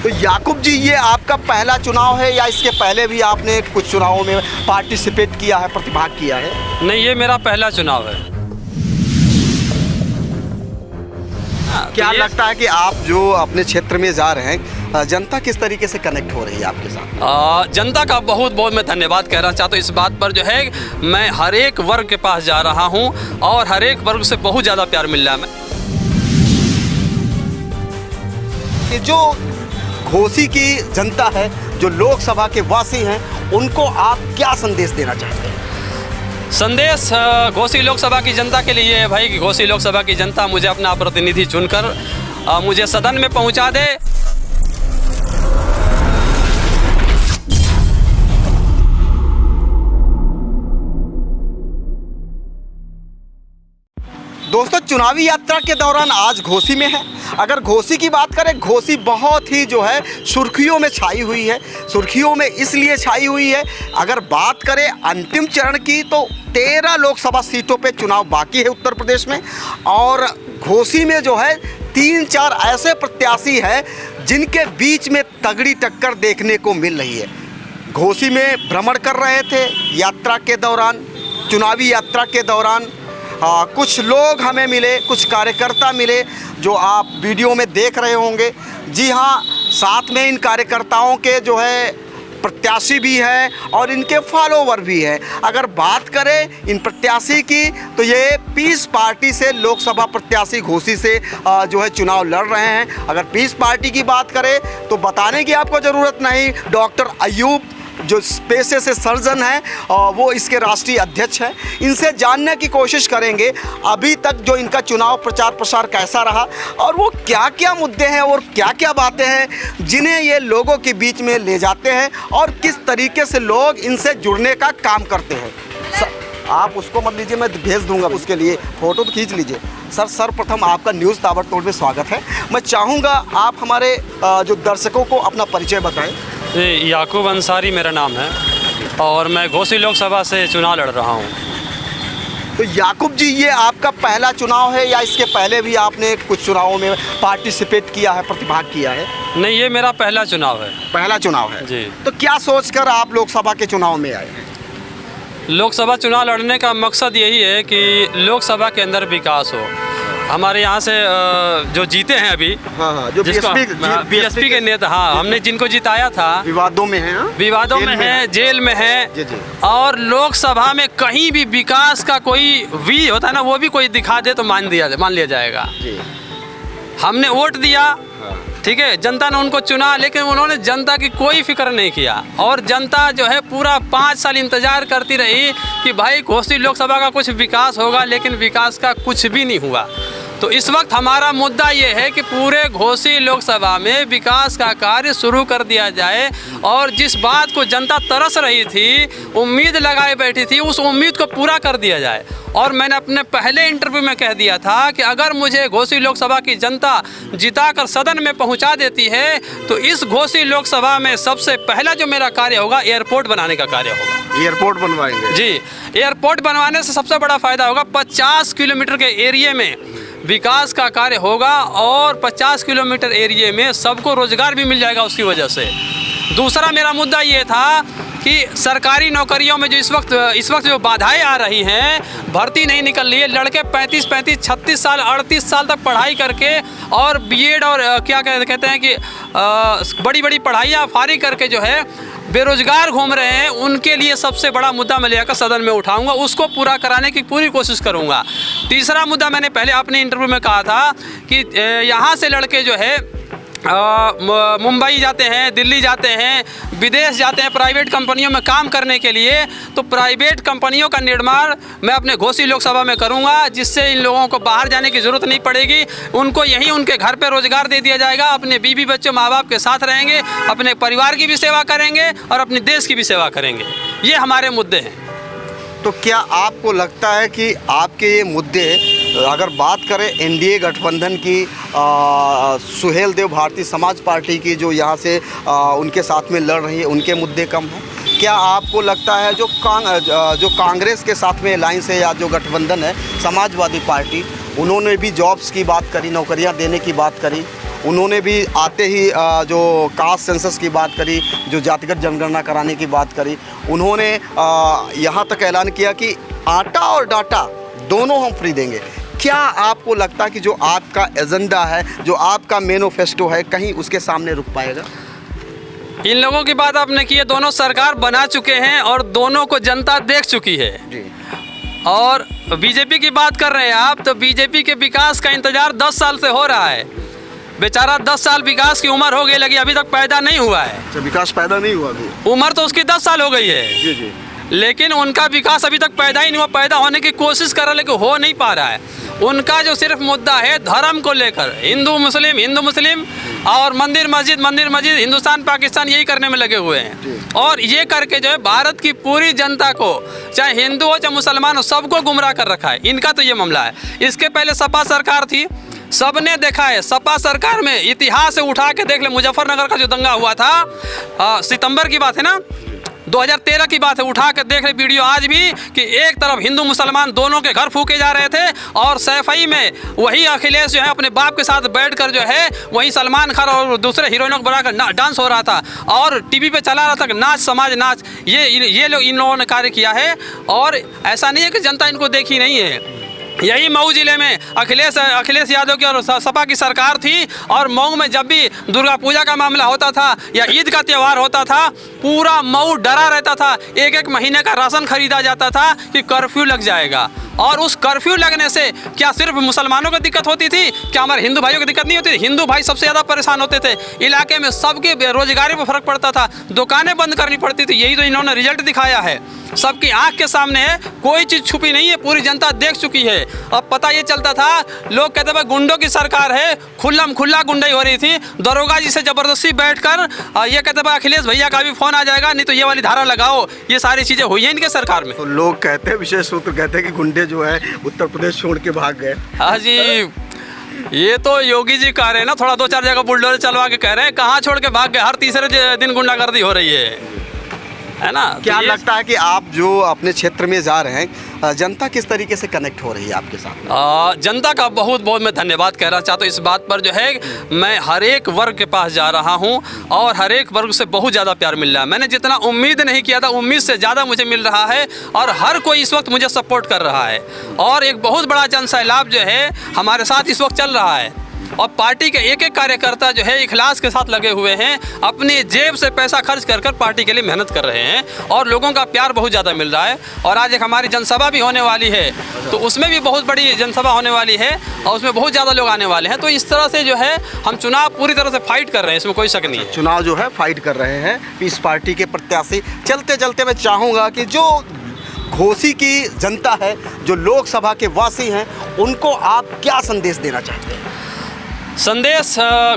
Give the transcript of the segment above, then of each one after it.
तो याकूब जी, ये आपका पहला चुनाव है या इसके पहले भी आपने कुछ चुनावों में पार्टिसिपेट किया है, प्रतिभाग किया है? नहीं, ये मेरा पहला चुनाव है। क्या लगता है कि आप जो अपने क्षेत्र में जा रहे हैं, जनता किस तरीके से कनेक्ट हो रही है आपके साथ? जनता का बहुत बहुत मैं धन्यवाद कहना चाहता हूँ इस बात पर जो है मैं हर एक वर्ग के पास जा रहा हूँ और हर एक वर्ग से बहुत ज़्यादा प्यार मिल रहा है। कि जो घोसी की जनता है, जो लोकसभा के वासी हैं, उनको आप क्या संदेश देना चाहते हैं? संदेश घोसी लोकसभा की जनता के लिए है भाई कि घोसी लोकसभा की जनता मुझे अपना प्रतिनिधि चुनकर मुझे सदन में पहुंचा दे। दोस्तों, चुनावी यात्रा के दौरान आज घोसी में है। अगर घोसी की बात करें, घोसी बहुत ही जो है सुर्खियों में छाई हुई है। सुर्खियों में इसलिए छाई हुई है, अगर बात करें अंतिम चरण की, तो 13 लोकसभा सीटों पे चुनाव बाकी है उत्तर प्रदेश में। और घोसी में जो है 3-4 ऐसे प्रत्याशी हैं जिनके बीच में तगड़ी टक्कर देखने को मिल रही है। घोसी में भ्रमण कर रहे थे यात्रा के दौरान, चुनावी यात्रा के दौरान कुछ लोग हमें मिले, कुछ कार्यकर्ता मिले जो आप वीडियो में देख रहे होंगे। जी हाँ, साथ में इन कार्यकर्ताओं के जो है प्रत्याशी भी हैं और इनके फॉलोवर भी हैं। अगर बात करें इन प्रत्याशी की, तो ये पीस पार्टी से लोकसभा प्रत्याशी घोसी से जो है चुनाव लड़ रहे हैं। अगर पीस पार्टी की बात करें तो बताने की आपको ज़रूरत नहीं, डॉक्टर अयूब जो पेशे से सर्जन हैं, वो इसके राष्ट्रीय अध्यक्ष हैं। इनसे जानने की कोशिश करेंगे अभी तक जो इनका चुनाव प्रचार प्रसार कैसा रहा और वो क्या क्या मुद्दे हैं और क्या क्या बातें हैं जिन्हें ये लोगों के बीच में ले जाते हैं और किस तरीके से लोग इनसे जुड़ने का काम करते हैं। आप उसको मत लीजिए, मैं भेज दूंगा, उसके लिए फ़ोटो तो खींच लीजिए। सर, सर्वप्रथम आपका न्यूज़ ताबड़तोड़ में स्वागत है। मैं चाहूँगा आप हमारे जो दर्शकों को अपना परिचय बताएं। याकूब अंसारी मेरा नाम है और मैं घोसी लोकसभा से चुनाव लड़ रहा हूँ। तो याकूब जी, ये आपका पहला चुनाव है या इसके पहले भी आपने कुछ चुनावों में पार्टिसिपेट किया है, प्रतिभाग किया है? नहीं, ये मेरा पहला चुनाव है। पहला चुनाव है जी। तो क्या सोचकर आप लोकसभा के चुनाव में आए हैं? लोकसभा चुनाव लड़ने का मकसद यही है कि लोकसभा के अंदर विकास हो। हमारे यहाँ से जो जीते हैं अभी, हाँ, जो बीएसपी के नेता, हाँ, हमने जिनको जिताया था, विवादों में हैं, विवादों में है, जेल में है। जी जी। और लोकसभा में कहीं भी विकास का कोई वी होता है ना, वो भी कोई दिखा दे तो मान लिया जाएगा जी। हमने वोट दिया, ठीक है, जनता ने उनको चुना, लेकिन उन्होंने जनता की कोई फिक्र नहीं किया और जनता जो है पूरा 5 साल इंतज़ार करती रही कि भाई घोसी लोकसभा का कुछ विकास होगा, लेकिन विकास का कुछ भी नहीं हुआ। तो इस वक्त हमारा मुद्दा ये है कि पूरे घोसी लोकसभा में विकास का कार्य शुरू कर दिया जाए और जिस बात को जनता तरस रही थी, उम्मीद लगाए बैठी थी, उस उम्मीद को पूरा कर दिया जाए। और मैंने अपने पहले इंटरव्यू में कह दिया था कि अगर मुझे घोसी लोकसभा की जनता जिताकर सदन में पहुंचा देती है तो इस घोसी लोकसभा में सबसे पहला जो मेरा कार्य होगा, एयरपोर्ट बनाने का कार्य होगा। एयरपोर्ट बनवाएंगे? जी, एयरपोर्ट बनवाने से सबसे बड़ा फ़ायदा होगा। 50 किलोमीटर के एरिए में विकास का कार्य होगा और 50 किलोमीटर एरिए में सबको रोजगार भी मिल जाएगा उसकी वजह से। दूसरा मेरा मुद्दा ये था कि सरकारी नौकरियों में जो इस वक्त जो बाधाएं आ रही हैं, भर्ती नहीं निकल रही है। लड़के 35, 36 साल, 38 साल तक पढ़ाई करके और बीएड और क्या कहते हैं कि बड़ी बड़ी पढ़ाइयाँ फारिग करके जो है बेरोजगार घूम रहे हैं, उनके लिए सबसे बड़ा मुद्दा मैं लेकर सदन में उठाऊंगा, उसको पूरा कराने की पूरी कोशिश करूंगा। तीसरा मुद्दा मैंने पहले अपने इंटरव्यू में कहा था कि यहाँ से लड़के जो है मुंबई जाते हैं, दिल्ली जाते हैं, विदेश जाते हैं प्राइवेट कंपनियों में काम करने के लिए। तो प्राइवेट कंपनियों का निर्माण मैं अपने घोसी लोकसभा में करूंगा, जिससे इन लोगों को बाहर जाने की ज़रूरत नहीं पड़ेगी। उनको यहीं उनके घर पे रोज़गार दे दिया जाएगा, अपने बीवी बच्चों माँ बाप के साथ रहेंगे, अपने परिवार की भी सेवा करेंगे और अपने देश की भी सेवा करेंगे। ये हमारे मुद्दे हैं। तो क्या आपको लगता है कि आपके ये मुद्दे, अगर बात करें एनडीए गठबंधन की, सुहेल देव भारतीय समाज पार्टी की जो यहाँ से उनके साथ में लड़ रही है, उनके मुद्दे कम हैं? क्या आपको लगता है जो कांग्रेस के साथ में अलायंस है या जो गठबंधन है समाजवादी पार्टी, उन्होंने भी जॉब्स की बात करी, नौकरियाँ देने की बात करी उन्होंने भी आते ही जो कास्ट सेंसस की बात करी, जो जातिगत जनगणना कराने की बात करी, उन्होंने यहाँ तक ऐलान किया कि आटा और डाटा दोनों हम फ्री देंगे। क्या आपको लगता है कि जो आपका एजेंडा है, जो आपका मैनिफेस्टो है, कहीं उसके सामने रुक पाएगा? इन लोगों की बात आपने की है, दोनों सरकार बना चुके हैं और दोनों को जनता देख चुकी है जी। और बीजेपी की बात कर रहे हैं आप, तो बीजेपी के विकास का इंतजार 10 साल से हो रहा है। बेचारा 10 साल विकास की उम्र हो गई, लगी अभी तक पैदा नहीं हुआ है। अच्छा, विकास पैदा नहीं हुआ अभी? उम्र तो उसकी 10 साल हो गई है जी जी। लेकिन उनका विकास अभी तक पैदा ही नहीं हुआ। पैदा होने की कोशिश कर रहा है लेकिन हो नहीं पा रहा है। उनका जो सिर्फ मुद्दा है धर्म को लेकर, हिंदू मुस्लिम और मंदिर मस्जिद, हिंदुस्तान पाकिस्तान यही करने में लगे हुए हैं। और ये करके जो है भारत की पूरी जनता को, चाहे हिंदू हो चाहे मुसलमान हो, सबको गुमराह कर रखा है। इनका तो ये मामला है। इसके पहले सपा सरकार थी, सबने देखा है। सपा सरकार में इतिहास से उठा के देख ले, मुजफ्फरनगर का जो दंगा हुआ था, सितंबर की बात है ना, 2013 की बात है, उठा कर देख रहे वीडियो आज भी कि एक तरफ हिंदू मुसलमान दोनों के घर फूके जा रहे थे और सैफई में वही अखिलेश जो है अपने बाप के साथ बैठकर जो है वही सलमान खान और दूसरे हीरोइनों को बनाकर डांस हो रहा था और टीवी पे चला रहा था कि नाच समाज नाच। ये लोग इन लोगों ने कार्य किया है और ऐसा नहीं है कि जनता इनको देखी नहीं है। यही मऊ जिले में अखिलेश यादव की और सपा की सरकार थी और मऊ में जब भी दुर्गा पूजा का मामला होता था या ईद का त्यौहार होता था, पूरा मऊ डरा रहता था। एक महीने का राशन खरीदा जाता था कि कर्फ्यू लग जाएगा। और उस कर्फ्यू लगने से क्या सिर्फ मुसलमानों को दिक्कत होती थी? क्या हमारे हिंदू भाइयों को दिक्कत नहीं होती थी? हिंदू भाई सबसे ज़्यादा परेशान होते थे। इलाके में सबके बेरोजगारी पर फर्क पड़ता था, दुकानें बंद करनी पड़ती थी। यही तो इन्होंने रिजल्ट दिखाया है, सबकी आंख के सामने है, कोई चीज़ छुपी नहीं है, पूरी जनता देख चुकी है। अब पता ये चलता था, लोग कहते भाई गुंडों की सरकार है, खुल्ला गुंडाई हो रही थी। दरोगा जी से ज़बरदस्ती बैठकर ये कहते भाई अखिलेश भैया का भी फ़ोन आ जाएगा, नहीं तो ये वाली धारा लगाओ। ये सारी चीज़ें हुई हैं इनके सरकार में। तो लोग कहते हैं, विशेष सूत्र कहते हैं कि गुंडे जो है उत्तर प्रदेश छोड़ के भाग गए। हाँ जी, ये तो योगी जी कह रहे हैं ना, थोड़ा 2-4 जगह बुलडोजर चलवा के कह रहे हैं, कहाँ छोड़ के भाग गए? हर तीसरे दिन गुंडागर्दी हो रही है ना। क्या लगता है कि आप जो अपने क्षेत्र में जा रहे हैं, जनता किस तरीके से कनेक्ट हो रही है आपके साथ? जनता का बहुत बहुत मैं धन्यवाद कहना चाहता हूँ इस बात पर जो है मैं हर एक वर्ग के पास जा रहा हूँ और हर एक वर्ग से बहुत ज़्यादा प्यार मिल रहा है। मैंने जितना उम्मीद नहीं किया था, उम्मीद से ज़्यादा मुझे मिल रहा है और हर कोई इस वक्त मुझे सपोर्ट कर रहा है। और एक बहुत बड़ा जनसैलाब जो है हमारे साथ इस वक्त चल रहा है और पार्टी के एक कार्यकर्ता जो है इखलास के साथ लगे हुए हैं, अपनी जेब से पैसा खर्च कर पार्टी के लिए मेहनत कर रहे हैं और लोगों का प्यार बहुत ज़्यादा मिल रहा है। और आज एक हमारी जनसभा भी होने वाली है, तो उसमें भी बहुत बड़ी जनसभा होने वाली है और उसमें बहुत ज़्यादा लोग आने वाले हैं। तो इस तरह से जो है हम चुनाव पूरी तरह से फाइट कर रहे हैं, इसमें कोई शक नहीं है। चुनाव जो है फाइट कर रहे हैं इस पार्टी के प्रत्याशी। चलते चलते मैं चाहूँगा कि जो घोसी की जनता है, जो लोकसभा के वासी हैं, उनको आप क्या संदेश देना चाहते हैं? संदेश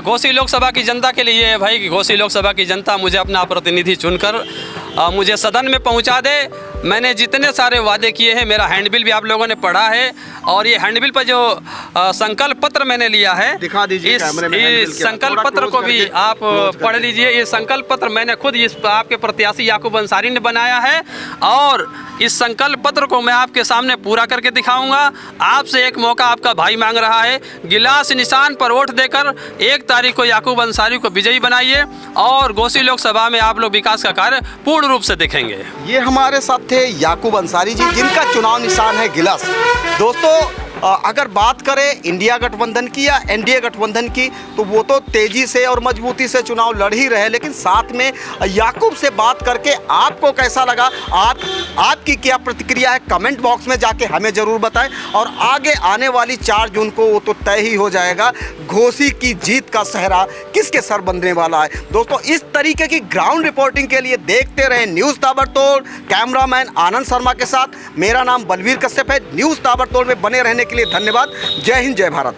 घोसी लोकसभा की जनता के लिए है भाई कि घोसी लोकसभा की जनता मुझे अपना प्रतिनिधि चुनकर मुझे सदन में पहुंचा दे। मैंने जितने सारे वादे किए हैं, मेरा हैंडबिल भी आप लोगों ने पढ़ा है और ये हैंडबिल पर जो संकल्प पत्र मैंने लिया है, दिखा दीजिए कैमरे में। इस संकल्प पत्र को भी आप पढ़ लीजिए। ये संकल्प पत्र मैंने खुद इस आपके प्रत्याशी याकूब अंसारी ने बनाया है और इस संकल्प पत्र को मैं आपके सामने पूरा करके दिखाऊंगा। आपसे एक मौका आपका भाई मांग रहा है, गिलास निशान पर वोट देकर 1 तारीख को याकूब अंसारी को विजयी बनाइए और घोसी लोकसभा में आप लोग विकास का कार्य पूर्ण रूप से देखेंगे। ये हमारे साथ थे याकूब अंसारी जी, जिनका चुनाव निशान है गिलास। दोस्तों, अगर बात करें इंडिया गठबंधन की या एनडीए गठबंधन की, तो वो तो तेज़ी से और मजबूती से चुनाव लड़ ही रहे, लेकिन साथ में याकूब से बात करके आपको कैसा लगा, आपकी क्या प्रतिक्रिया है, कमेंट बॉक्स में जाके हमें ज़रूर बताएं। और आगे आने वाली 4 जून को वो तो तय ही हो जाएगा, घोसी की जीत का सहरा किसके सर बनने वाला है। दोस्तों, इस तरीके की ग्राउंड रिपोर्टिंग के लिए देखते रहें न्यूज़ ताबड़तोड़। कैमरामैन आनंद शर्मा के साथ मेरा नाम बलवीर कश्यप है। न्यूज़ ताबड़तोड़ में बने रहने के लिए धन्यवाद। जय हिंद, जय भारत।